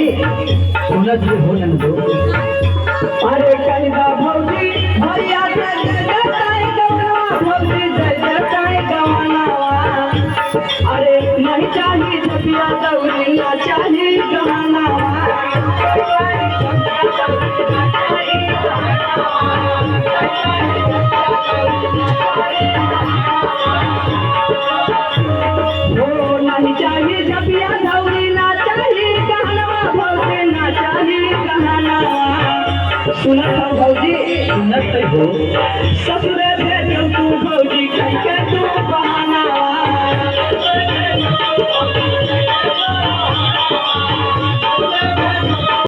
सुनत हो नंदो अरे कैदा भौजी भैया जय भौजी जय गवाना अरे नहीं चाहिए जबिया दौड़ी ना चाहिए गवाना नहीं चाहिए जबिया दौड़ी ना चाहिए गहनवा भौजी ना चाहिए गहना सुनत हो भौजी सुनत हो ससुरे भेजो तू भौजी कहीं